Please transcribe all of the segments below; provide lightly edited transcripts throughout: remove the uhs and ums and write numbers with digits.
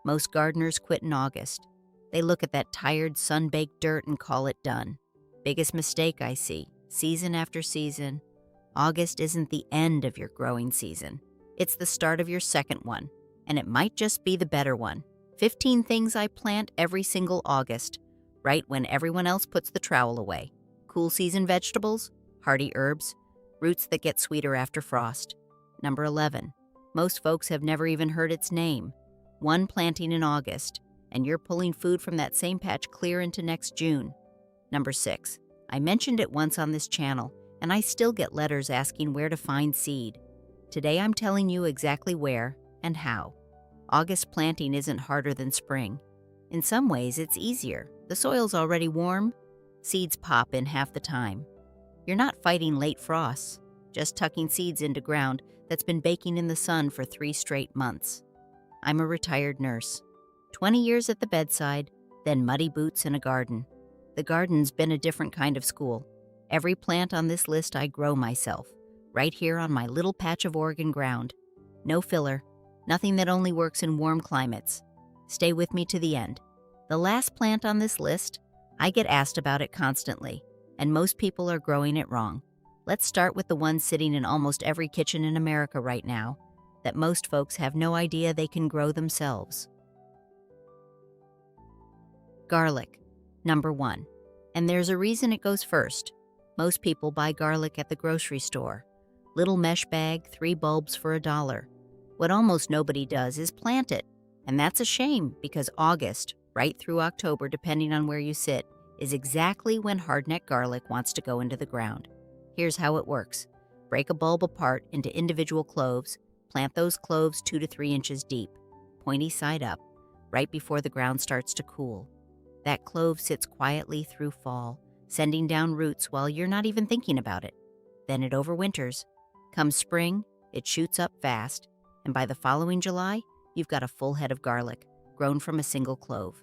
Most gardeners quit in August. They look at that tired, sun-baked dirt and call it done. Biggest mistake I see, season after season. August isn't the end of your growing season. It's the start of your second one, and it might just be the better one. 15 things I plant every single August, right when everyone else puts the trowel away. Cool season vegetables, hardy herbs, roots that get sweeter after frost. Number 11. Most folks have never even heard its name. One planting in August, and you're pulling food from that same patch clear into next June. Number 6. I mentioned it once on this channel, and I still get letters asking where to find seed. Today I'm telling you exactly where and how. August planting isn't harder than spring. In some ways, it's easier. The soil's already warm. Seeds pop in half the time. You're not fighting late frosts, just tucking seeds into ground that's been baking in the sun for 3 straight months. I'm a retired nurse. 20 years at the bedside, then muddy boots in a garden. The garden's been a different kind of school. Every plant on this list I grow myself, right here on my little patch of Oregon ground. No filler, nothing that only works in warm climates. Stay with me to the end. The last plant on this list, I get asked about it constantly, and most people are growing it wrong. Let's start with the one sitting in almost every kitchen in America right now, that most folks have no idea they can grow themselves. Garlic, number 1. And there's a reason it goes first. Most people buy garlic at the grocery store. Little mesh bag, 3 bulbs for $1. What almost nobody does is plant it. And that's a shame because August, right through October depending on where you sit, is exactly when hardneck garlic wants to go into the ground. Here's how it works. Break a bulb apart into individual cloves, plant those cloves 2 to 3 inches deep, pointy side up, right before the ground starts to cool. That clove sits quietly through fall, sending down roots while you're not even thinking about it. Then it overwinters. Come spring, it shoots up fast, and by the following July, you've got a full head of garlic, grown from a single clove.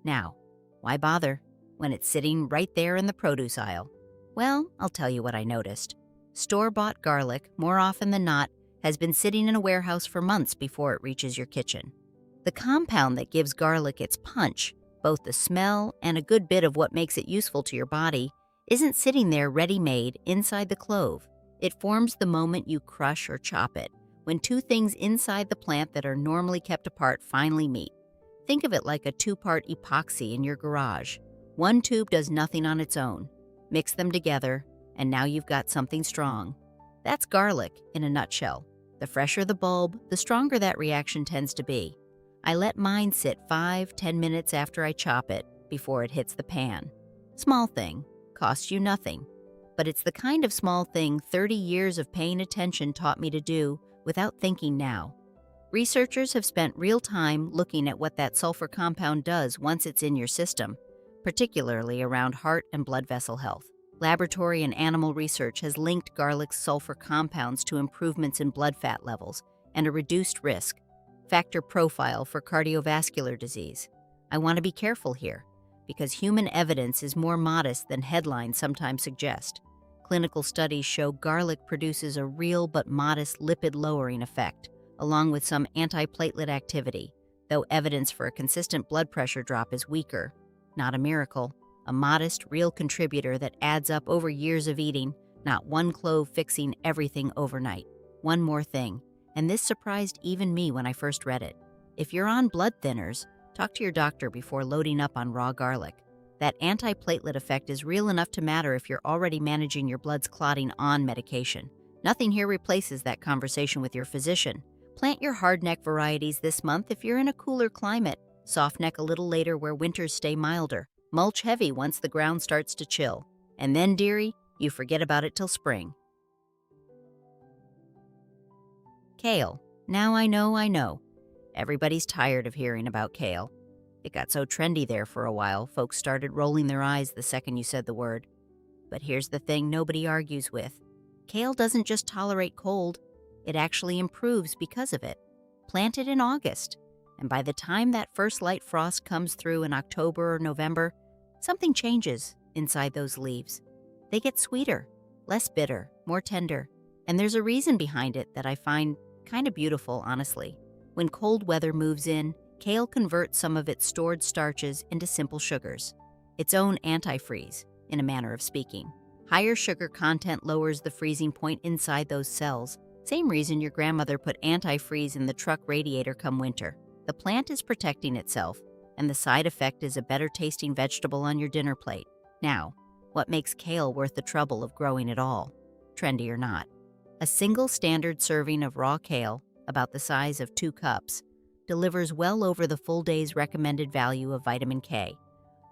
Now, why bother when it's sitting right there in the produce aisle? Well, I'll tell you what I noticed. Store-bought garlic, more often than not, has been sitting in a warehouse for months before it reaches your kitchen. The compound that gives garlic its punch, both the smell and a good bit of what makes it useful to your body, isn't sitting there ready-made inside the clove. It forms the moment you crush or chop it, when 2 things inside the plant that are normally kept apart finally meet. Think of it like a 2-part epoxy in your garage. One tube does nothing on its own. Mix them together, and now you've got something strong. That's garlic in a nutshell. The fresher the bulb, the stronger that reaction tends to be. I let mine sit 5-10 minutes after I chop it before it hits the pan. Small thing, costs you nothing. But it's the kind of small thing 30 years of paying attention taught me to do without thinking now. Researchers have spent real time looking at what that sulfur compound does once it's in your system, particularly around heart and blood vessel health. Laboratory and animal research has linked garlic's sulfur compounds to improvements in blood fat levels and a reduced risk factor profile for cardiovascular disease. I want to be careful here, because human evidence is more modest than headlines sometimes suggest. Clinical studies show garlic produces a real but modest lipid-lowering effect, along with some antiplatelet activity, though evidence for a consistent blood pressure drop is weaker. Not a miracle, a modest, real contributor that adds up over years of eating, not one clove fixing everything overnight. One more thing, and this surprised even me when I first read it. If you're on blood thinners, talk to your doctor before loading up on raw garlic. That antiplatelet effect is real enough to matter if you're already managing your blood's clotting on medication. Nothing here replaces that conversation with your physician. Plant your hardneck varieties this month if you're in a cooler climate. Softneck a little later where winters stay milder. Mulch heavy once the ground starts to chill. And then, dearie, you forget about it till spring. Kale. Now I know. Everybody's tired of hearing about kale. It got so trendy there for a while, folks started rolling their eyes the second you said the word. But here's the thing nobody argues with. Kale doesn't just tolerate cold, it actually improves because of it. Plant it in August, and by the time that first light frost comes through in October or November, something changes inside those leaves. They get sweeter, less bitter, more tender, and there's a reason behind it that I find kind of beautiful, honestly. When cold weather moves in, Kale converts some of its stored starches into simple sugars, its own antifreeze, in a manner of speaking. Higher sugar content lowers the freezing point inside those cells, same reason your grandmother put antifreeze in the truck radiator come winter. The plant is protecting itself, and the side effect is a better tasting vegetable on your dinner plate. Now, what makes kale worth the trouble of growing at all, trendy or not? A single standard serving of raw kale, about the size of 2 cups, delivers well over the full day's recommended value of vitamin K,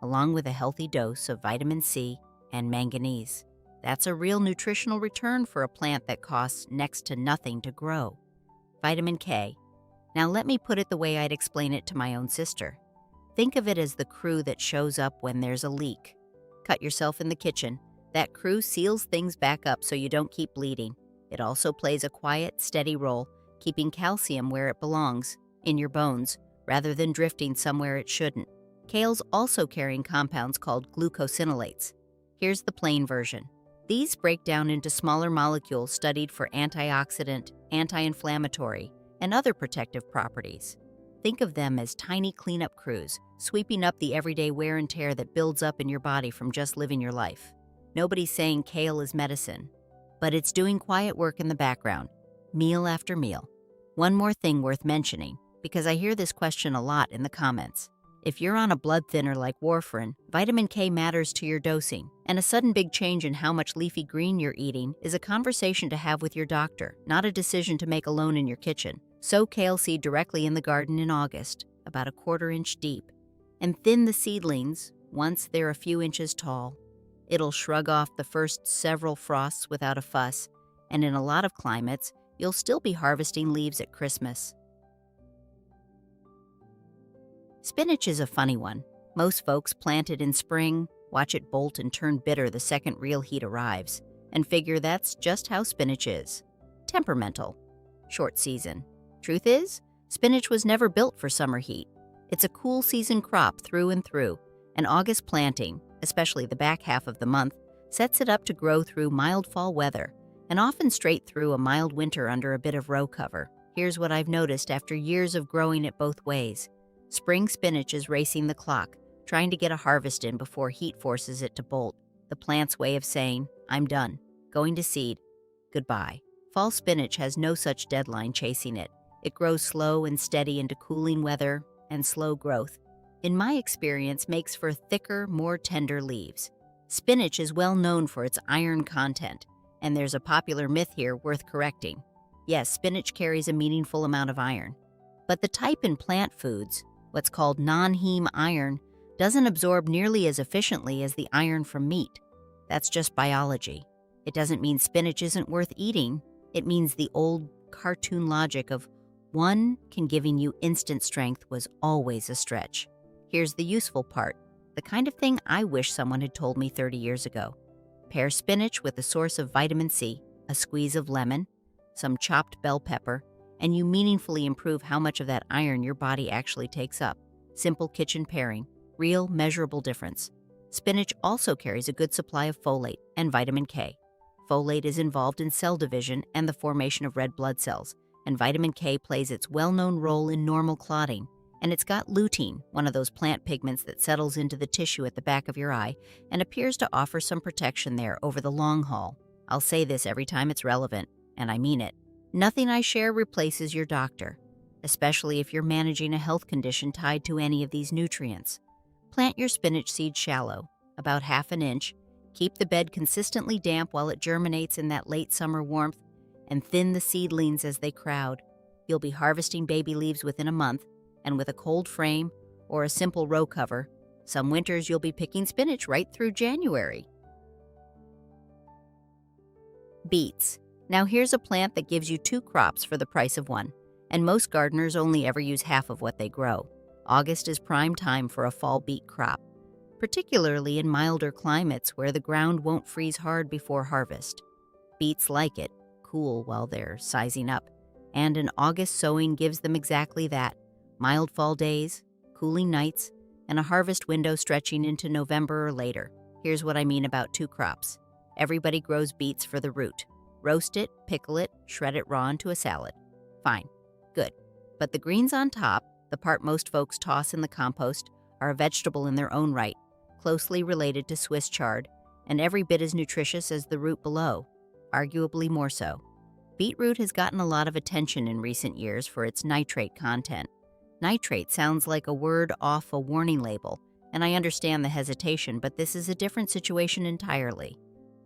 along with a healthy dose of vitamin C and manganese. That's a real nutritional return for a plant that costs next to nothing to grow. Vitamin K. Now let me put it the way I'd explain it to my own sister. Think of it as the crew that shows up when there's a leak. Cut yourself in the kitchen. That crew seals things back up so you don't keep bleeding. It also plays a quiet, steady role, keeping calcium where it belongs, in your bones, rather than drifting somewhere it shouldn't. Kale's also carrying compounds called glucosinolates. Here's the plain version. These break down into smaller molecules studied for antioxidant, anti-inflammatory, and other protective properties. Think of them as tiny cleanup crews, sweeping up the everyday wear and tear that builds up in your body from just living your life. Nobody's saying kale is medicine, but it's doing quiet work in the background, meal after meal. One more thing worth mentioning, because I hear this question a lot in the comments. If you're on a blood thinner like warfarin, vitamin K matters to your dosing, and a sudden big change in how much leafy green you're eating is a conversation to have with your doctor, not a decision to make alone in your kitchen. Sow kale seed directly in the garden in August, about 1/4 inch deep, and thin the seedlings once they're a few inches tall. It'll shrug off the first several frosts without a fuss, and in a lot of climates, you'll still be harvesting leaves at Christmas. Spinach is a funny one. Most folks plant it in spring, watch it bolt and turn bitter the second real heat arrives, and figure that's just how spinach is. Temperamental. Short season. Truth is, spinach was never built for summer heat. It's a cool season crop through and through, and August planting, especially the back half of the month, sets it up to grow through mild fall weather, and often straight through a mild winter under a bit of row cover. Here's what I've noticed after years of growing it both ways. Spring spinach is racing the clock, trying to get a harvest in before heat forces it to bolt. The plant's way of saying, I'm done, going to seed, goodbye. Fall spinach has no such deadline chasing it. It grows slow and steady into cooling weather and slow growth. In my experience, makes for thicker, more tender leaves. Spinach is well known for its iron content, and there's a popular myth here worth correcting. Yes, spinach carries a meaningful amount of iron, but the type in plant foods, what's called non-heme iron, doesn't absorb nearly as efficiently as the iron from meat. That's just biology. It doesn't mean spinach isn't worth eating. It means the old cartoon logic of one can giving you instant strength was always a stretch. Here's the useful part, the kind of thing I wish someone had told me 30 years ago. Pair spinach with a source of vitamin C, a squeeze of lemon, some chopped bell pepper, and you meaningfully improve how much of that iron your body actually takes up. Simple kitchen pairing, real measurable difference. Spinach also carries a good supply of folate and vitamin K. Folate is involved in cell division and the formation of red blood cells, and vitamin K plays its well-known role in normal clotting. And it's got lutein, one of those plant pigments that settles into the tissue at the back of your eye and appears to offer some protection there over the long haul. I'll say this every time it's relevant, and I mean it. Nothing I share replaces your doctor, especially if you're managing a health condition tied to any of these nutrients. Plant your spinach seed shallow, about 1/2 inch, keep the bed consistently damp while it germinates in that late summer warmth, and thin the seedlings as they crowd. You'll be harvesting baby leaves within a month, and with a cold frame or a simple row cover, some winters you'll be picking spinach right through January. Beets. Now here's a plant that gives you 2 crops for the price of one, and most gardeners only ever use half of what they grow. August is prime time for a fall beet crop, particularly in milder climates where the ground won't freeze hard before harvest. Beets like it, cool while they're sizing up, and an August sowing gives them exactly that. Mild fall days, cooling nights, and a harvest window stretching into November or later. Here's what I mean about 2 crops. Everybody grows beets for the root. Roast it, pickle it, shred it raw into a salad. Fine. Good. But the greens on top, the part most folks toss in the compost, are a vegetable in their own right, closely related to Swiss chard, and every bit as nutritious as the root below, arguably more so. Beetroot has gotten a lot of attention in recent years for its nitrate content. Nitrate sounds like a word off a warning label, and I understand the hesitation, but this is a different situation entirely.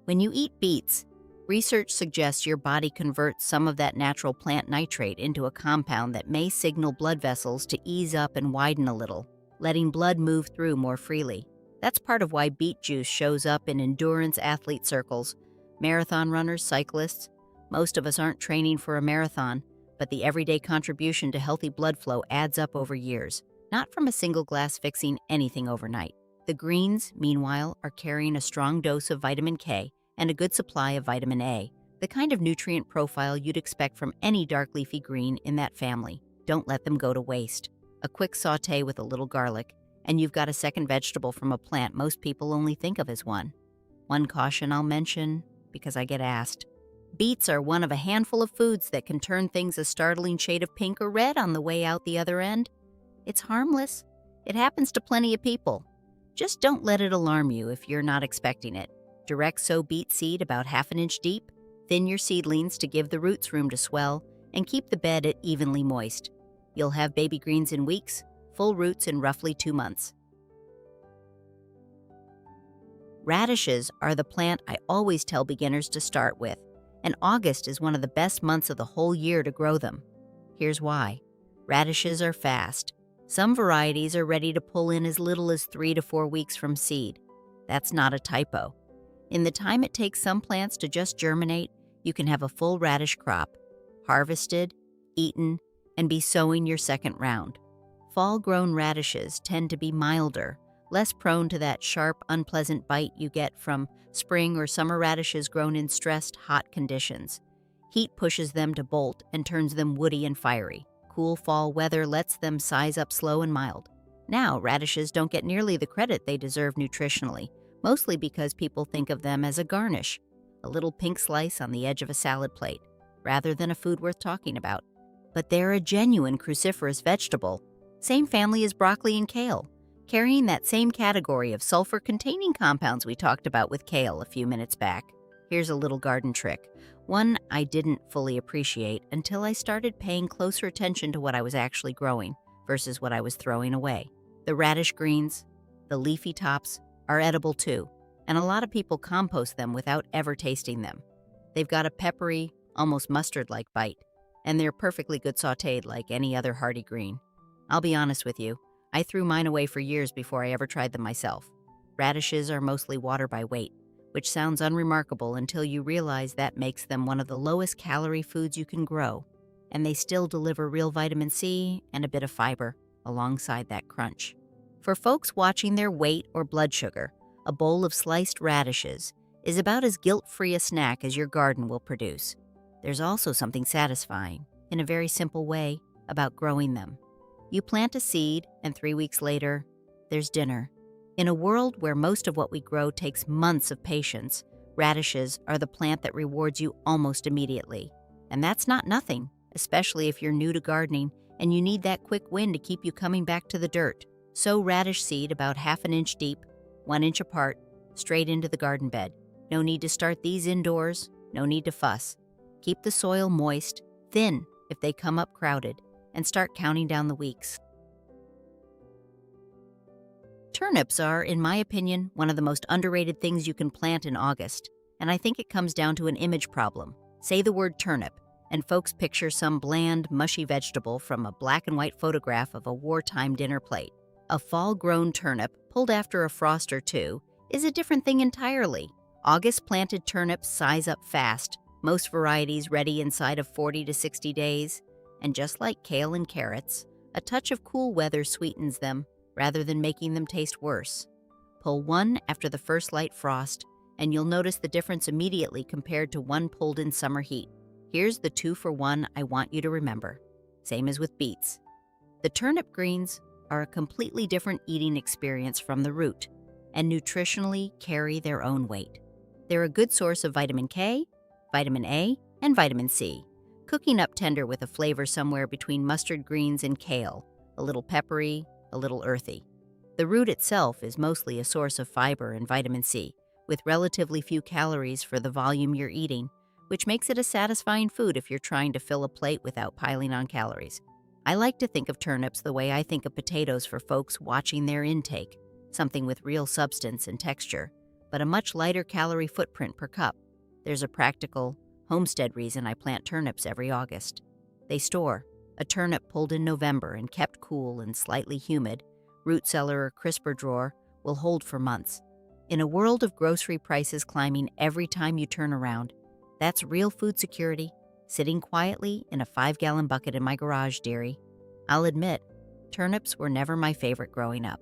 When you eat beets, research suggests your body converts some of that natural plant nitrate into a compound that may signal blood vessels to ease up and widen a little, letting blood move through more freely. That's part of why beet juice shows up in endurance athlete circles, marathon runners, cyclists. Most of us aren't training for a marathon, but the everyday contribution to healthy blood flow adds up over years, not from a single glass fixing anything overnight. The greens, meanwhile, are carrying a strong dose of vitamin K and a good supply of vitamin A, the kind of nutrient profile you'd expect from any dark leafy green in that family. Don't let them go to waste. A quick sauté with a little garlic, and you've got a second vegetable from a plant most people only think of as one. One caution I'll mention, because I get asked. Beets are one of a handful of foods that can turn things a startling shade of pink or red on the way out the other end. It's harmless. It happens to plenty of people. Just don't let it alarm you if you're not expecting it. Direct sow beet seed about ½ inch deep, thin your seedlings to give the roots room to swell, and keep the bed evenly moist. You'll have baby greens in weeks, full roots in roughly 2 months. Radishes are the plant I always tell beginners to start with, and August is one of the best months of the whole year to grow them. Here's why. Radishes are fast. Some varieties are ready to pull in as little as 3 to 4 weeks from seed. That's not a typo. In the time it takes some plants to just germinate, you can have a full radish crop, harvested, eaten, and be sowing your second round. Fall-grown radishes tend to be milder, less prone to that sharp, unpleasant bite you get from spring or summer radishes grown in stressed, hot conditions. Heat pushes them to bolt and turns them woody and fiery. Cool fall weather lets them size up slow and mild. Now, radishes don't get nearly the credit they deserve nutritionally, mostly because people think of them as a garnish, a little pink slice on the edge of a salad plate, rather than a food worth talking about. But they're a genuine cruciferous vegetable, same family as broccoli and kale, carrying that same category of sulfur-containing compounds we talked about with kale a few minutes back. Here's a little garden trick, one I didn't fully appreciate until I started paying closer attention to what I was actually growing versus what I was throwing away. The radish greens, the leafy tops, are edible too, and a lot of people compost them without ever tasting them. They've got a peppery, almost mustard-like bite, and they're perfectly good sautéed like any other hardy green. I'll be honest with you, I threw mine away for years before I ever tried them myself. Radishes are mostly water by weight, which sounds unremarkable until you realize that makes them one of the lowest calorie foods you can grow, and they still deliver real vitamin C and a bit of fiber alongside that crunch. For folks watching their weight or blood sugar, a bowl of sliced radishes is about as guilt-free a snack as your garden will produce. There's also something satisfying, in a very simple way, about growing them. You plant a seed, and 3 weeks later, there's dinner. In a world where most of what we grow takes months of patience, radishes are the plant that rewards you almost immediately. And that's not nothing, especially if you're new to gardening and you need that quick win to keep you coming back to the dirt. Sow radish seed about ½ an inch deep, 1 inch apart, straight into the garden bed. No need to start these indoors, no need to fuss. Keep the soil moist, thin if they come up crowded, and start counting down the weeks. Turnips are, in my opinion, one of the most underrated things you can plant in August, and I think it comes down to an image problem. Say the word turnip, and folks picture some bland, mushy vegetable from a black and white photograph of a wartime dinner plate. A fall-grown turnip, pulled after a frost or two, is a different thing entirely. August-planted turnips size up fast, most varieties ready inside of 40 to 60 days, and just like kale and carrots, a touch of cool weather sweetens them rather than making them taste worse. Pull one after the first light frost, and you'll notice the difference immediately compared to one pulled in summer heat. Here's the 2-for-1 I want you to remember. Same as with beets. The turnip greens are a completely different eating experience from the root, and nutritionally carry their own weight. They're a good source of vitamin K, vitamin A, and vitamin C, cooking up tender with a flavor somewhere between mustard greens and kale, a little peppery, a little earthy. The root itself is mostly a source of fiber and vitamin C, with relatively few calories for the volume you're eating, which makes it a satisfying food if you're trying to fill a plate without piling on calories. I like to think of turnips the way I think of potatoes for folks watching their intake, something with real substance and texture, but a much lighter calorie footprint per cup. There's a practical, homestead reason I plant turnips every August. They store. A turnip pulled in November and kept cool and slightly humid, root cellar or crisper drawer, will hold for months. In a world of grocery prices climbing every time you turn around, that's real food security, sitting quietly in a 5-gallon bucket in my garage, dearie. I'll admit, turnips were never my favorite growing up.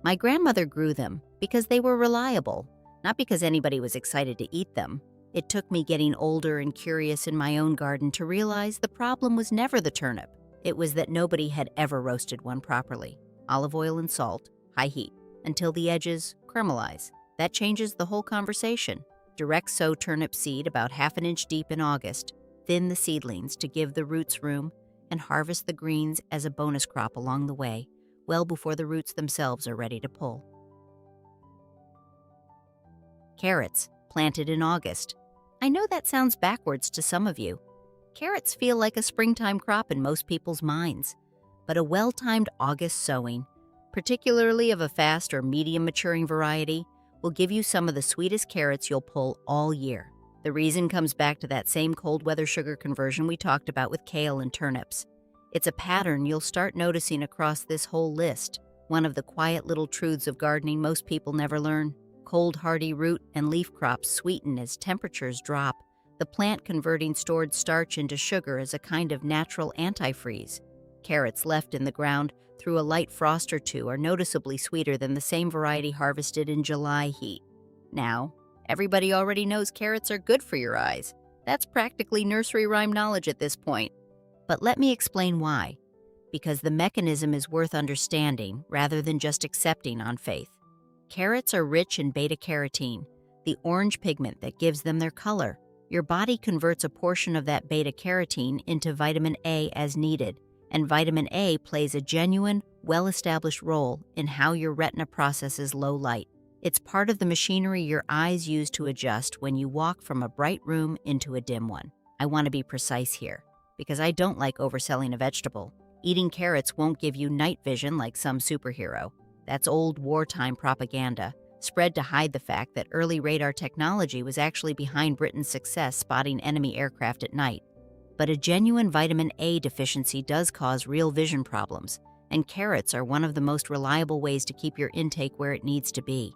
My grandmother grew them because they were reliable, not because anybody was excited to eat them. It took me getting older and curious in my own garden to realize the problem was never the turnip. It was that nobody had ever roasted one properly. Olive oil and salt, high heat, until the edges caramelize. That changes the whole conversation. Direct sow turnip seed about 1/2 inch deep in August, thin the seedlings to give the roots room, and harvest the greens as a bonus crop along the way, well before the roots themselves are ready to pull. Carrots, planted in August. I know that sounds backwards to some of you. Carrots feel like a springtime crop in most people's minds, but a well-timed August sowing, particularly of a fast or medium maturing variety, will give you some of the sweetest carrots you'll pull all year. The reason comes back to that same cold weather sugar conversion we talked about with kale and turnips. It's a pattern you'll start noticing across this whole list, one of the quiet little truths of gardening most people never learn. Cold hardy root and leaf crops sweeten as temperatures drop, the plant converting stored starch into sugar as a kind of natural antifreeze. Carrots left in the ground through a light frost or two are noticeably sweeter than the same variety harvested in July heat. Now, everybody already knows carrots are good for your eyes. That's practically nursery rhyme knowledge at this point. But let me explain why. Because the mechanism is worth understanding rather than just accepting on faith. Carrots are rich in beta-carotene, the orange pigment that gives them their color. Your body converts a portion of that beta-carotene into vitamin A as needed, and vitamin A plays a genuine, well-established role in how your retina processes low light. It's part of the machinery your eyes use to adjust when you walk from a bright room into a dim one. I want to be precise here, because I don't like overselling a vegetable. Eating carrots won't give you night vision like some superhero. That's old wartime propaganda, spread to hide the fact that early radar technology was actually behind Britain's success spotting enemy aircraft at night. But a genuine vitamin A deficiency does cause real vision problems, and carrots are one of the most reliable ways to keep your intake where it needs to be.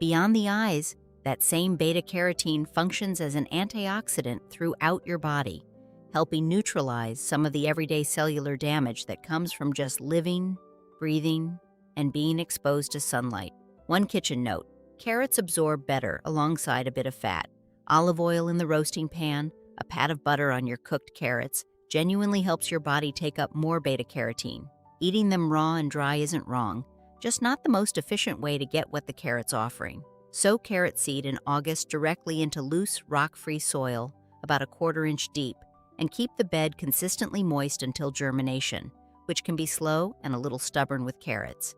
Beyond the eyes, that same beta-carotene functions as an antioxidant throughout your body, helping neutralize some of the everyday cellular damage that comes from just living, breathing, and being exposed to sunlight. One kitchen note: carrots absorb better alongside a bit of fat. Olive oil in the roasting pan, a pat of butter on your cooked carrots, genuinely helps your body take up more beta-carotene. Eating them raw and dry isn't wrong, just not the most efficient way to get what the carrot's offering. Sow carrot seed in August directly into loose, rock-free soil, about 1/4 inch deep, and keep the bed consistently moist until germination, which can be slow and a little stubborn with carrots.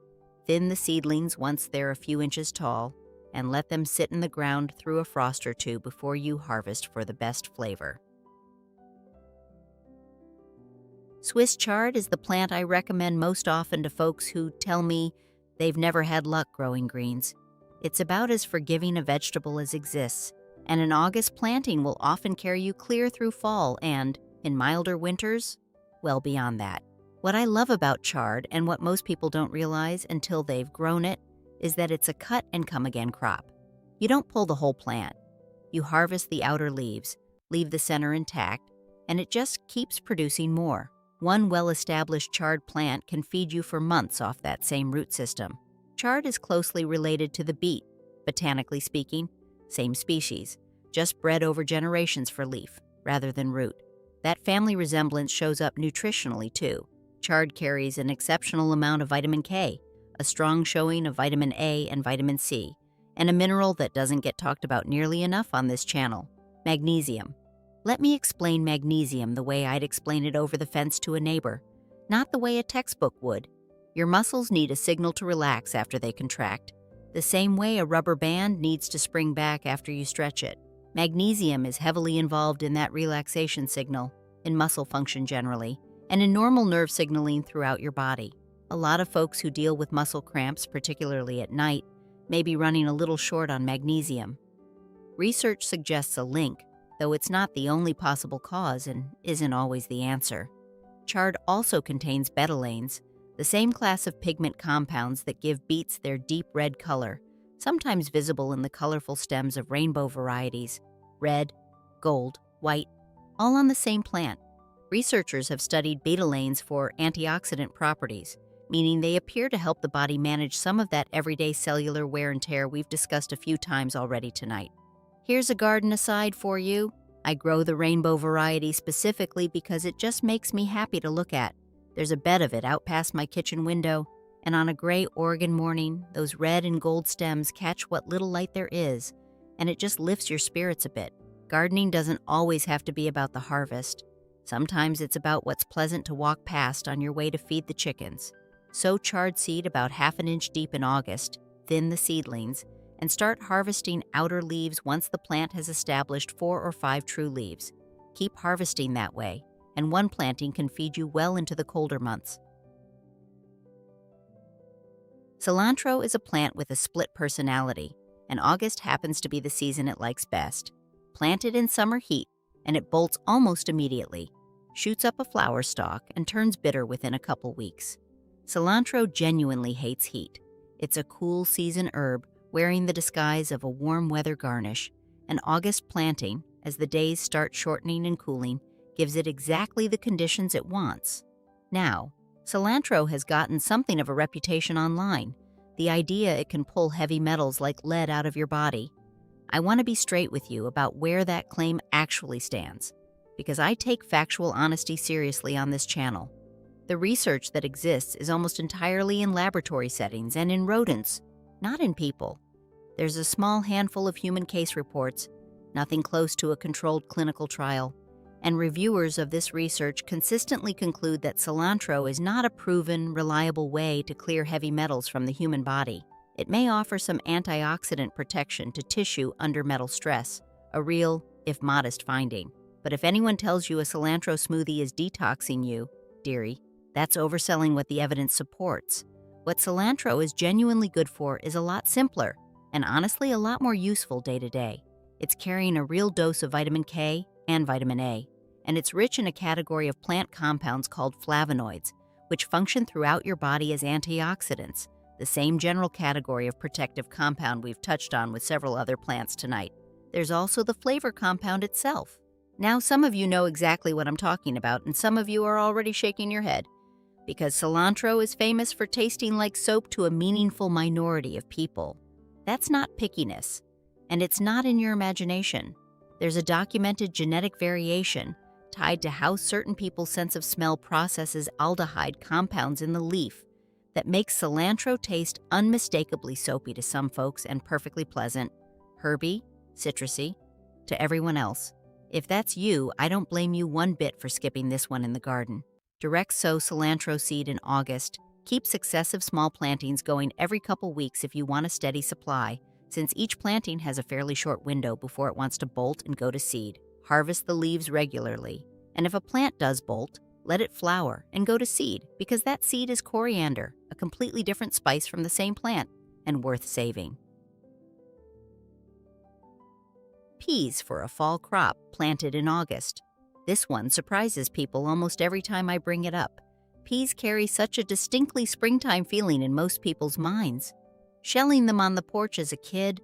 Thin the seedlings once they're a few inches tall, and let them sit in the ground through a frost or two before you harvest for the best flavor. Swiss chard is the plant I recommend most often to folks who tell me they've never had luck growing greens. It's about as forgiving a vegetable as exists, and an August planting will often carry you clear through fall and, in milder winters, well beyond that. What I love about chard, and what most people don't realize until they've grown it, is that it's a cut-and-come-again crop. You don't pull the whole plant. You harvest the outer leaves, leave the center intact, and it just keeps producing more. One well-established chard plant can feed you for months off that same root system. Chard is closely related to the beet, botanically speaking, same species, just bred over generations for leaf, rather than root. That family resemblance shows up nutritionally, too. Chard carries an exceptional amount of vitamin K, a strong showing of vitamin A and vitamin C, and a mineral that doesn't get talked about nearly enough on this channel, magnesium. Let me explain magnesium the way I'd explain it over the fence to a neighbor, not the way a textbook would. Your muscles need a signal to relax after they contract, the same way a rubber band needs to spring back after you stretch it. Magnesium is heavily involved in that relaxation signal, in muscle function generally, and in normal nerve signaling throughout your body. A lot of folks who deal with muscle cramps, particularly at night, may be running a little short on magnesium. Research suggests a link, though it's not the only possible cause and isn't always the answer. Chard also contains betalains, the same class of pigment compounds that give beets their deep red color, sometimes visible in the colorful stems of rainbow varieties, red, gold, white, all on the same plant. Researchers have studied betalains for antioxidant properties, meaning they appear to help the body manage some of that everyday cellular wear and tear we've discussed a few times already tonight. Here's a garden aside for you. I grow the rainbow variety specifically because it just makes me happy to look at. There's a bed of it out past my kitchen window, and on a gray Oregon morning, those red and gold stems catch what little light there is, and it just lifts your spirits a bit. Gardening doesn't always have to be about the harvest. Sometimes it's about what's pleasant to walk past on your way to feed the chickens. Sow chard seed about ½ inch deep in August, thin the seedlings, and start harvesting outer leaves once the plant has established 4 or 5 true leaves. Keep harvesting that way, and one planting can feed you well into the colder months. Cilantro is a plant with a split personality, and August happens to be the season it likes best. Plant it in summer heat, and it bolts almost immediately, shoots up a flower stalk, and turns bitter within a couple weeks. Cilantro genuinely hates heat. It's a cool season herb wearing the disguise of a warm weather garnish. An August planting, as the days start shortening and cooling, gives it exactly the conditions it wants. Now, cilantro has gotten something of a reputation online. The idea it can pull heavy metals like lead out of your body. I want to be straight with you about where that claim actually stands, because I take factual honesty seriously on this channel. The research that exists is almost entirely in laboratory settings and in rodents, not in people. There's a small handful of human case reports, nothing close to a controlled clinical trial, and reviewers of this research consistently conclude that cilantro is not a proven, reliable way to clear heavy metals from the human body. It may offer some antioxidant protection to tissue under metal stress, a real, if modest, finding. But if anyone tells you a cilantro smoothie is detoxing you, dearie, that's overselling what the evidence supports. What cilantro is genuinely good for is a lot simpler, and honestly a lot more useful day to day. It's carrying a real dose of vitamin K and vitamin A, and it's rich in a category of plant compounds called flavonoids, which function throughout your body as antioxidants, the same general category of protective compound we've touched on with several other plants tonight. There's also the flavor compound itself. Now, some of you know exactly what I'm talking about, and some of you are already shaking your head, because cilantro is famous for tasting like soap to a meaningful minority of people. That's not pickiness, and it's not in your imagination. There's a documented genetic variation tied to how certain people's sense of smell processes aldehyde compounds in the leaf that makes cilantro taste unmistakably soapy to some folks and perfectly pleasant, herby, citrusy, to everyone else. If that's you, I don't blame you one bit for skipping this one in the garden. Direct sow cilantro seed in August. Keep successive small plantings going every couple weeks if you want a steady supply, since each planting has a fairly short window before it wants to bolt and go to seed. Harvest the leaves regularly. And if a plant does bolt, let it flower and go to seed, because that seed is coriander, a completely different spice from the same plant, and worth saving. Peas for a fall crop planted in August. This one surprises people almost every time I bring it up. Peas carry such a distinctly springtime feeling in most people's minds. Shelling them on the porch as a kid,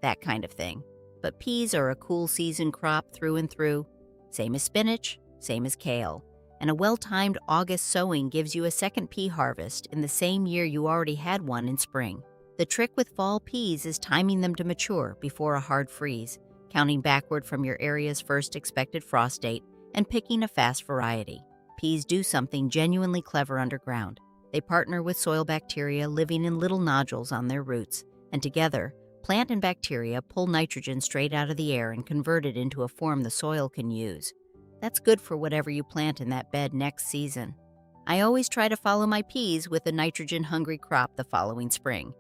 that kind of thing. But peas are a cool season crop through and through. Same as spinach, same as kale. And a well-timed August sowing gives you a second pea harvest in the same year you already had one in spring. The trick with fall peas is timing them to mature before a hard freeze, counting backward from your area's first expected frost date, and picking a fast variety. Peas do something genuinely clever underground. They partner with soil bacteria living in little nodules on their roots, and together, plant and bacteria pull nitrogen straight out of the air and convert it into a form the soil can use. That's good for whatever you plant in that bed next season. I always try to follow my peas with a nitrogen-hungry crop the following spring,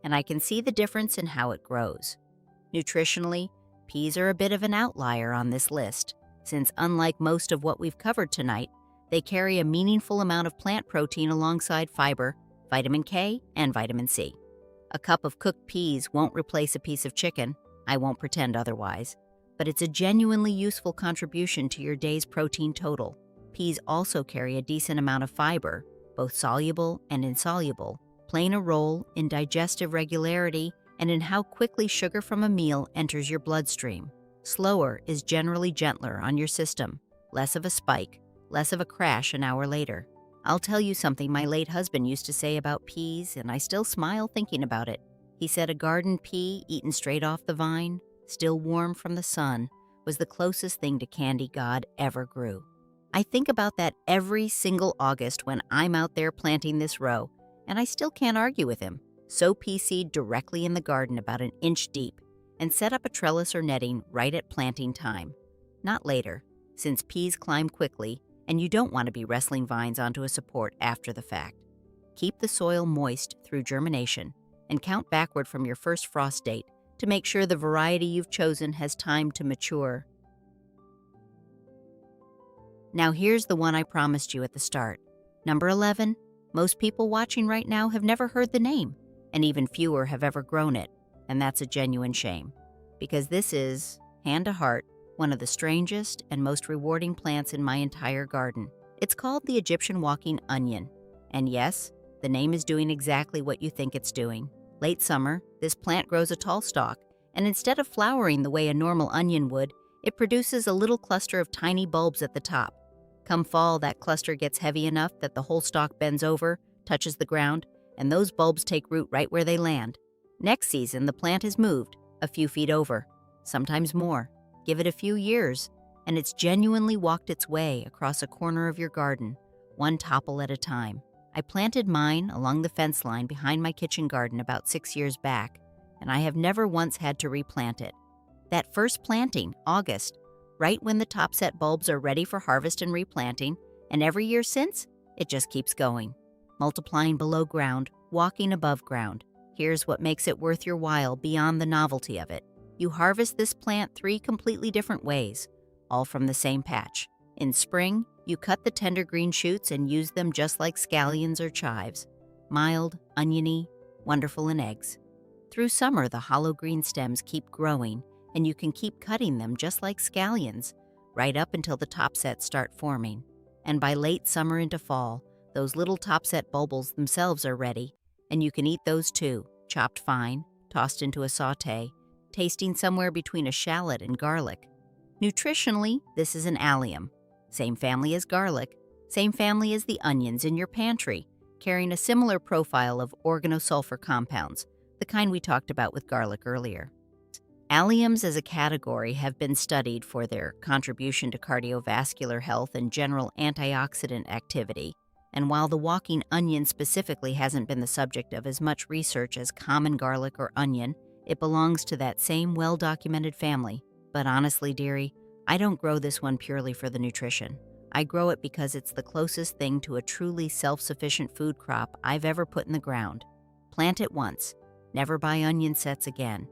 and I can see the difference in how it grows. Nutritionally, peas are a bit of an outlier on this list, since unlike most of what we've covered tonight, they carry a meaningful amount of plant protein alongside fiber, vitamin K, and vitamin C. A cup of cooked peas won't replace a piece of chicken, I won't pretend otherwise, but it's a genuinely useful contribution to your day's protein total. Peas also carry a decent amount of fiber, both soluble and insoluble, playing a role in digestive regularity and in how quickly sugar from a meal enters your bloodstream. Slower is generally gentler on your system, less of a spike, less of a crash an hour later. I'll tell you something my late husband used to say about peas, and I still smile thinking about it. He said a garden pea eaten straight off the vine, still warm from the sun, was the closest thing to candy God ever grew. I think about that every single August when I'm out there planting this row, and I still can't argue with him. Sow pea seed directly in the garden about an inch deep, and set up a trellis or netting right at planting time. Not later, since peas climb quickly, and you don't want to be wrestling vines onto a support after the fact. Keep the soil moist through germination, and count backward from your first frost date to make sure the variety you've chosen has time to mature. Now here's the one I promised you at the start. Number 11. Most people watching right now have never heard the name, and even fewer have ever grown it, and that's a genuine shame. Because this is, hand to heart, one of the strangest and most rewarding plants in my entire garden. It's called the Egyptian walking onion, and yes, the name is doing exactly what you think it's doing. Late summer, this plant grows a tall stalk, and instead of flowering the way a normal onion would, it produces a little cluster of tiny bulbs at the top. Come fall, that cluster gets heavy enough that the whole stalk bends over, touches the ground, and those bulbs take root right where they land. Next season, the plant has moved a few feet over, sometimes more. Give it a few years, and it's genuinely walked its way across a corner of your garden, one topple at a time. I planted mine along the fence line behind my kitchen garden about 6 years back, and I have never once had to replant it. That first planting, August, right when the topset bulbs are ready for harvest and replanting, and every year since, it just keeps going. Multiplying below ground, walking above ground. Here's what makes it worth your while beyond the novelty of it. You harvest this plant 3 completely different ways, all from the same patch. In spring, you cut the tender green shoots and use them just like scallions or chives. Mild, oniony, wonderful in eggs. Through summer, the hollow green stems keep growing, and you can keep cutting them just like scallions, right up until the topsets start forming. And by late summer into fall, those little topset bulbils themselves are ready, and you can eat those too, chopped fine, tossed into a sauté, tasting somewhere between a shallot and garlic. Nutritionally, this is an allium. Same family as garlic, same family as the onions in your pantry, carrying a similar profile of organosulfur compounds, the kind we talked about with garlic earlier. Alliums as a category have been studied for their contribution to cardiovascular health and general antioxidant activity, and while the walking onion specifically hasn't been the subject of as much research as common garlic or onion, it belongs to that same well-documented family. But honestly, dearie, I don't grow this one purely for the nutrition. I grow it because it's the closest thing to a truly self-sufficient food crop I've ever put in the ground. Plant it once, never buy onion sets again.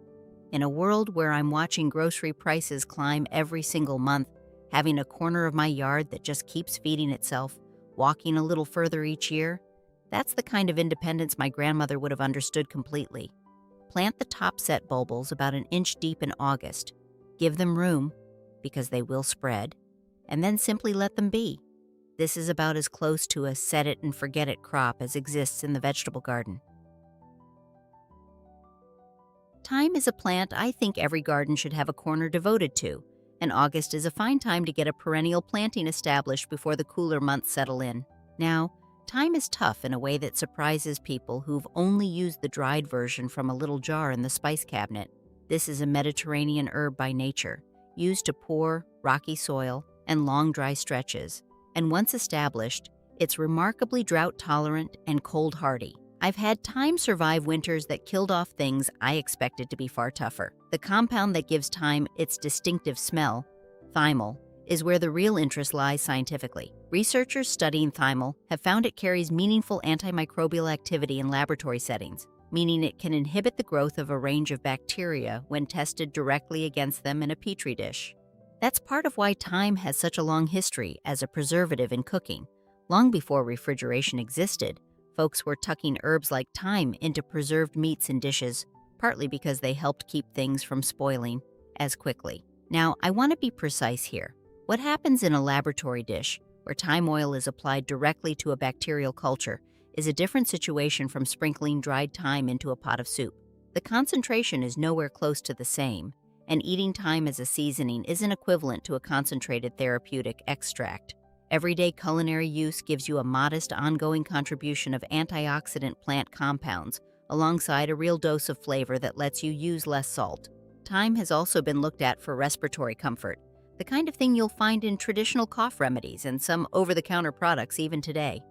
In a world where I'm watching grocery prices climb every single month, having a corner of my yard that just keeps feeding itself, walking a little further each year, that's the kind of independence my grandmother would have understood completely. Plant the topset bulbils about an inch deep in August. Give them room, because they will spread, and then simply let them be. This is about as close to a set-it-and-forget-it crop as exists in the vegetable garden. Thyme is a plant I think every garden should have a corner devoted to, and August is a fine time to get a perennial planting established before the cooler months settle in. Now, thyme is tough in a way that surprises people who've only used the dried version from a little jar in the spice cabinet. This is a Mediterranean herb by nature, used to poor, rocky soil and long dry stretches, and once established, it's remarkably drought-tolerant and cold-hardy. I've had thyme survive winters that killed off things I expected to be far tougher. The compound that gives thyme its distinctive smell, thymol, is where the real interest lies scientifically. Researchers studying thyme have found it carries meaningful antimicrobial activity in laboratory settings, meaning it can inhibit the growth of a range of bacteria when tested directly against them in a petri dish. That's part of why thyme has such a long history as a preservative in cooking. Long before refrigeration existed, folks were tucking herbs like thyme into preserved meats and dishes, partly because they helped keep things from spoiling as quickly. Now, I want to be precise here. What happens in a laboratory dish, where thyme oil is applied directly to a bacterial culture, is a different situation from sprinkling dried thyme into a pot of soup. The concentration is nowhere close to the same, and eating thyme as a seasoning isn't equivalent to a concentrated therapeutic extract. Everyday culinary use gives you a modest ongoing contribution of antioxidant plant compounds, alongside a real dose of flavor that lets you use less salt. Thyme has also been looked at for respiratory comfort, the kind of thing you'll find in traditional cough remedies and some over-the-counter products even today.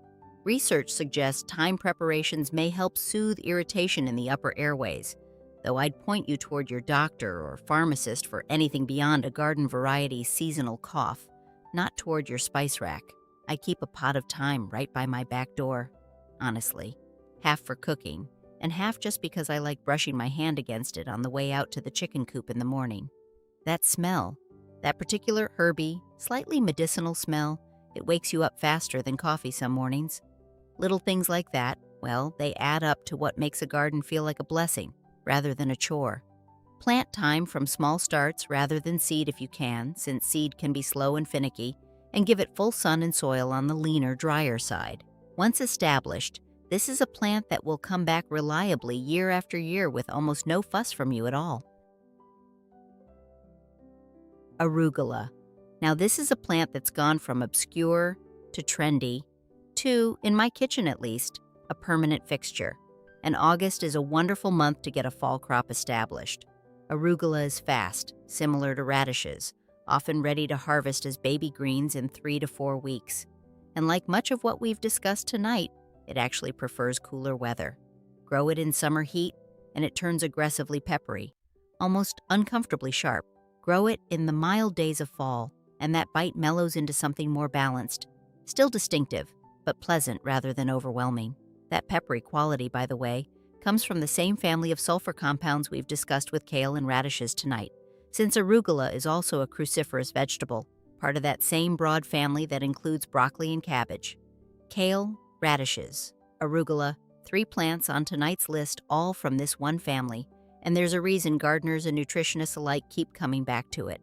Research suggests thyme preparations may help soothe irritation in the upper airways, though I'd point you toward your doctor or pharmacist for anything beyond a garden variety seasonal cough, not toward your spice rack. I keep a pot of thyme right by my back door, honestly, half for cooking, and half just because I like brushing my hand against it on the way out to the chicken coop in the morning. That smell, that particular herby, slightly medicinal smell, it wakes you up faster than coffee some mornings. Little things like that, well, they add up to what makes a garden feel like a blessing rather than a chore. Plant thyme from small starts rather than seed if you can, since seed can be slow and finicky, and give it full sun and soil on the leaner, drier side. Once established, this is a plant that will come back reliably year after year with almost no fuss from you at all. Arugula. Now, this is a plant that's gone from obscure to trendy to, in my kitchen at least, a permanent fixture. And August is a wonderful month to get a fall crop established. Arugula is fast, similar to radishes, often ready to harvest as baby greens in 3 to 4 weeks. And like much of what we've discussed tonight, it actually prefers cooler weather. Grow it in summer heat, and it turns aggressively peppery, almost uncomfortably sharp. Grow it in the mild days of fall, and that bite mellows into something more balanced. Still distinctive, but pleasant rather than overwhelming. That peppery quality, by the way, comes from the same family of sulfur compounds we've discussed with kale and radishes tonight, since arugula is also a cruciferous vegetable, part of that same broad family that includes broccoli and cabbage. Kale, radishes, arugula, 3 plants on tonight's list, all from this one family, and there's a reason gardeners and nutritionists alike keep coming back to it.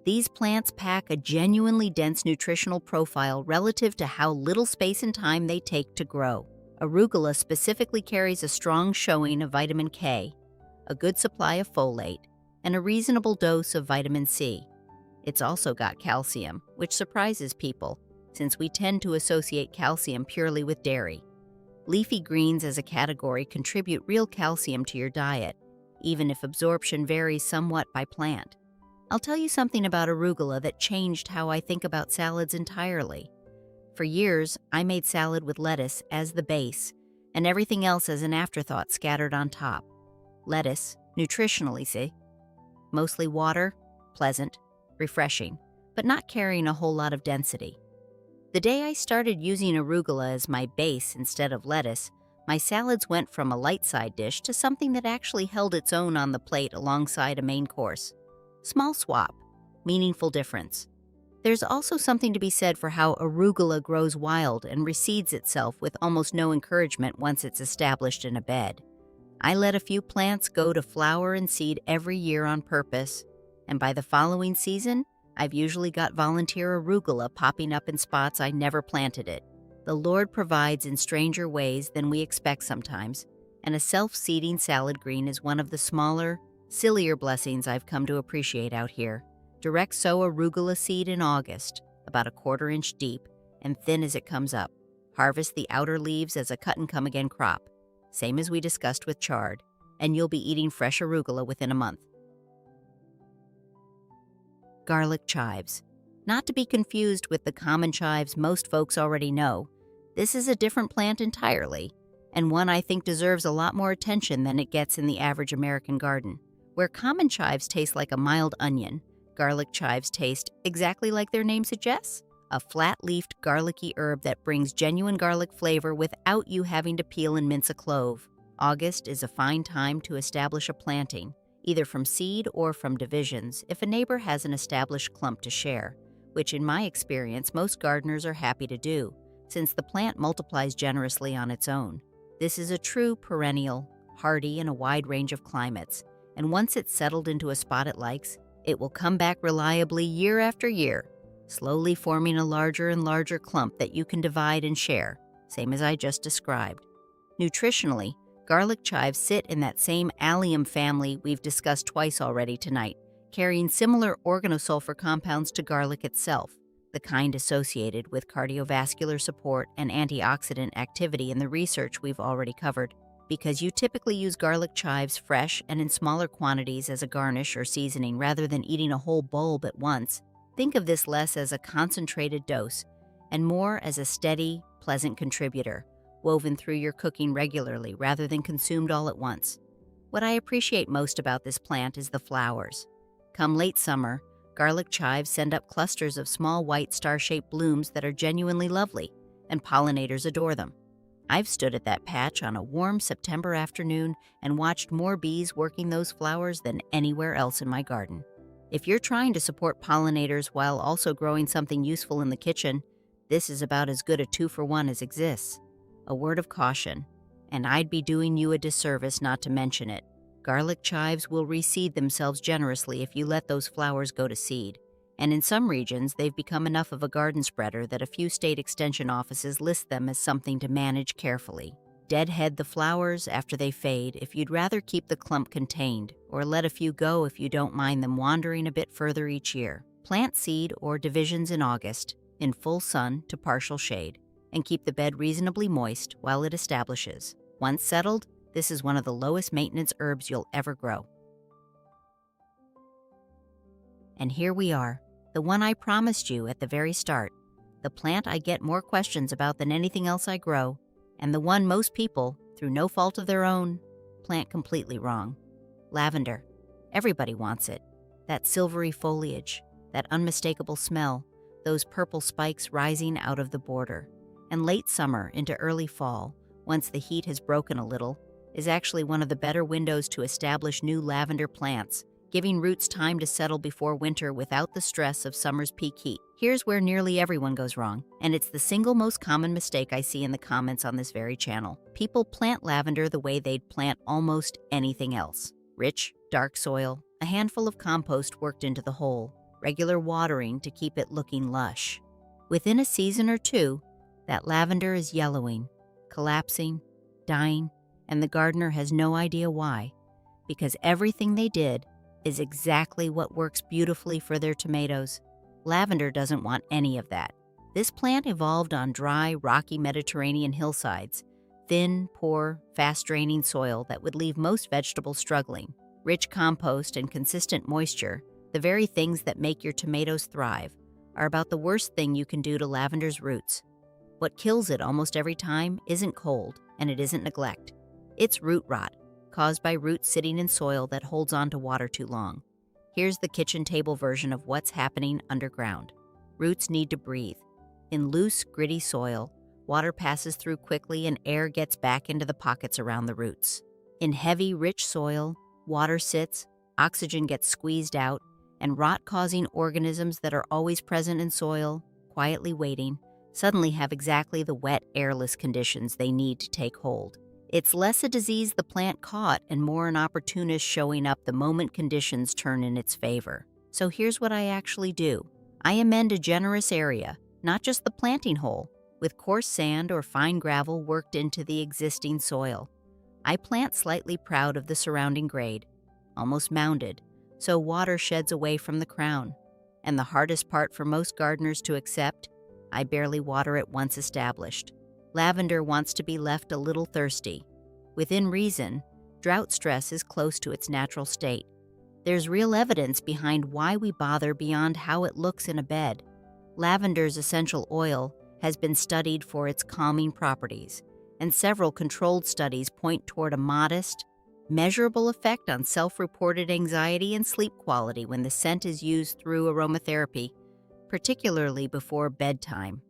These plants pack a genuinely dense nutritional profile relative to how little space and time they take to grow. Arugula specifically carries a strong showing of vitamin K, a good supply of folate, and a reasonable dose of vitamin C. It's also got calcium, which surprises people, since we tend to associate calcium purely with dairy. Leafy greens as a category contribute real calcium to your diet, even if absorption varies somewhat by plant. I'll tell you something about arugula that changed how I think about salads entirely. For years, I made salad with lettuce as the base, and everything else as an afterthought scattered on top. Lettuce, nutritionally, see? Mostly water, pleasant, refreshing, but not carrying a whole lot of density. The day I started using arugula as my base instead of lettuce, my salads went from a light side dish to something that actually held its own on the plate alongside a main course. Small swap, meaningful difference. There's also something to be said for how arugula grows wild and reseeds itself with almost no encouragement once it's established in a bed. I let a few plants go to flower and seed every year on purpose, and by the following season, I've usually got volunteer arugula popping up in spots I never planted it. The Lord provides in stranger ways than we expect sometimes, and a self-seeding salad green is one of the smaller, sillier blessings I've come to appreciate out here. Direct sow arugula seed in August, about a 1/4 inch deep, and thin as it comes up. Harvest the outer leaves as a cut-and-come-again crop, same as we discussed with chard, and you'll be eating fresh arugula within a month. Garlic chives. Not to be confused with the common chives most folks already know, this is a different plant entirely, and one I think deserves a lot more attention than it gets in the average American garden. Where common chives taste like a mild onion, Garlic chives taste exactly like their name suggests, a flat-leafed garlicky herb that brings genuine garlic flavor without you having to peel and mince a clove. August is a fine time to establish a planting, either from seed or from divisions, if a neighbor has an established clump to share, which in my experience most gardeners are happy to do, since the plant multiplies generously on its own. This is a true perennial, hardy in a wide range of climates, and once it's settled into a spot it likes, it will come back reliably year after year, slowly forming a larger and larger clump that you can divide and share, same as I just described. Nutritionally, garlic chives sit in that same allium family we've discussed twice already tonight, carrying similar organosulfur compounds to garlic itself, the kind associated with cardiovascular support and antioxidant activity in the research we've already covered. Because you typically use garlic chives fresh and in smaller quantities as a garnish or seasoning rather than eating a whole bulb at once, think of this less as a concentrated dose and more as a steady, pleasant contributor, woven through your cooking regularly rather than consumed all at once. What I appreciate most about this plant is the flowers. Come late summer, garlic chives send up clusters of small white star-shaped blooms that are genuinely lovely, and pollinators adore them. I've stood at that patch on a warm September afternoon and watched more bees working those flowers than anywhere else in my garden. If you're trying to support pollinators while also growing something useful in the kitchen, this is about as good a 2-for-1 as exists. A word of caution, and I'd be doing you a disservice not to mention it. Garlic chives will reseed themselves generously if you let those flowers go to seed, and in some regions they've become enough of a garden spreader that a few state extension offices list them as something to manage carefully. Deadhead the flowers after they fade if you'd rather keep the clump contained, or let a few go if you don't mind them wandering a bit further each year. Plant seed or divisions in August, in full sun to partial shade, and keep the bed reasonably moist while it establishes. Once settled, this is one of the lowest maintenance herbs you'll ever grow. And here we are, the one I promised you at the very start, the plant I get more questions about than anything else I grow, and the one most people, through no fault of their own, plant completely wrong. Lavender. Everybody wants it. That silvery foliage, that unmistakable smell, those purple spikes rising out of the border. And late summer into early fall, once the heat has broken a little, is actually one of the better windows to establish new lavender plants, giving roots time to settle before winter without the stress of summer's peak heat. Here's where nearly everyone goes wrong, and it's the single most common mistake I see in the comments on this very channel. People plant lavender the way they'd plant almost anything else. Rich, dark soil, a handful of compost worked into the hole, regular watering to keep it looking lush. Within a season or two, that lavender is yellowing, collapsing, dying, and the gardener has no idea why, because everything they did is exactly what works beautifully for their tomatoes. Lavender doesn't want any of that. This plant evolved on dry, rocky Mediterranean hillsides, thin, poor, fast-draining soil that would leave most vegetables struggling. Rich compost and consistent moisture, the very things that make your tomatoes thrive, are about the worst thing you can do to lavender's roots. What kills it almost every time isn't cold, and it isn't neglect. It's root rot, caused by roots sitting in soil that holds on to water too long. Here's the kitchen table version of what's happening underground. Roots need to breathe. In loose, gritty soil, water passes through quickly and air gets back into the pockets around the roots. In heavy, rich soil, water sits, oxygen gets squeezed out, and rot-causing organisms that are always present in soil, quietly waiting, suddenly have exactly the wet, airless conditions they need to take hold. It's less a disease the plant caught and more an opportunist showing up the moment conditions turn in its favor. So here's what I actually do. I amend a generous area, not just the planting hole, with coarse sand or fine gravel worked into the existing soil. I plant slightly proud of the surrounding grade, almost mounded, so water sheds away from the crown. And the hardest part for most gardeners to accept, I barely water it once established. Lavender wants to be left a little thirsty. Within reason, drought stress is close to its natural state. There's real evidence behind why we bother beyond how it looks in a bed. Lavender's essential oil has been studied for its calming properties, and several controlled studies point toward a modest, Measurable effect on self-reported anxiety and sleep quality when the scent is used through aromatherapy, particularly before bedtime.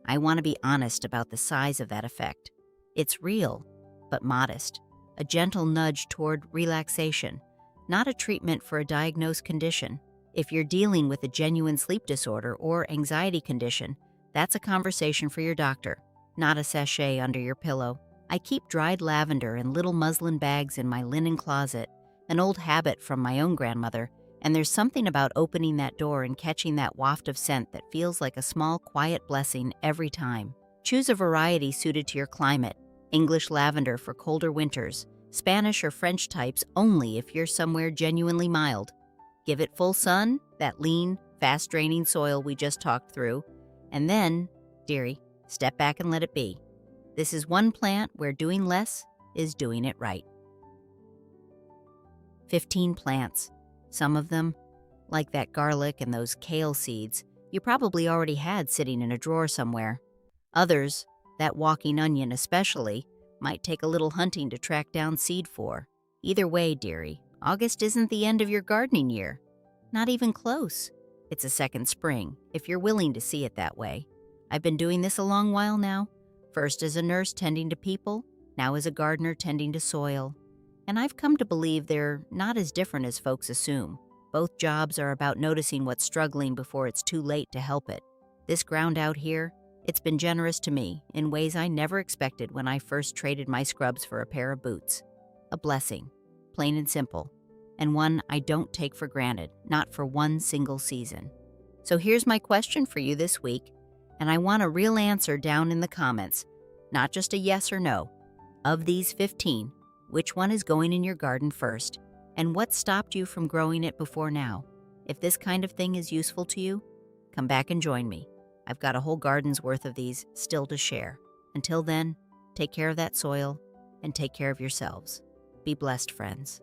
I want to be honest about the size of that effect. It's real, but modest, a gentle nudge toward relaxation, not a treatment for a diagnosed condition. If you're dealing with a genuine sleep disorder or anxiety condition, that's a conversation for your doctor, not a sachet under your pillow. I keep dried lavender in little muslin bags in my linen closet, an old habit from my own grandmother, and there's something about opening that door and catching that waft of scent that feels like a small, quiet blessing every time. Choose a variety suited to your climate: English lavender for colder winters, Spanish or French types only if you're somewhere genuinely mild. Give it full sun, that lean, fast-draining soil we just talked through, and then, dearie, step back and let it be. This is one plant where doing less is doing it right. 15 plants. Some of them, like that garlic and those kale seeds, you probably already had sitting in a drawer somewhere. Others, that walking onion especially, might take a little hunting to track down seed for. Either way, dearie, August isn't the end of your gardening year. Not even close. It's a second spring, if you're willing to see it that way. I've been doing this a long while now, first as a nurse tending to people, now as a gardener tending to soil. And I've come to believe they're not as different as folks assume. Both jobs are about noticing what's struggling before it's too late to help it. This ground out here, it's been generous to me in ways I never expected when I first traded my scrubs for a pair of boots. A blessing, plain and simple, and one I don't take for granted, not for one single season. So here's my question for you this week, and I want a real answer down in the comments, not just a yes or no. Of these 15, which one is going in your garden first, and what stopped you from growing it before now? If this kind of thing is useful to you, come back and join me. I've got a whole garden's worth of these still to share. Until then, take care of that soil and take care of yourselves. Be blessed, friends.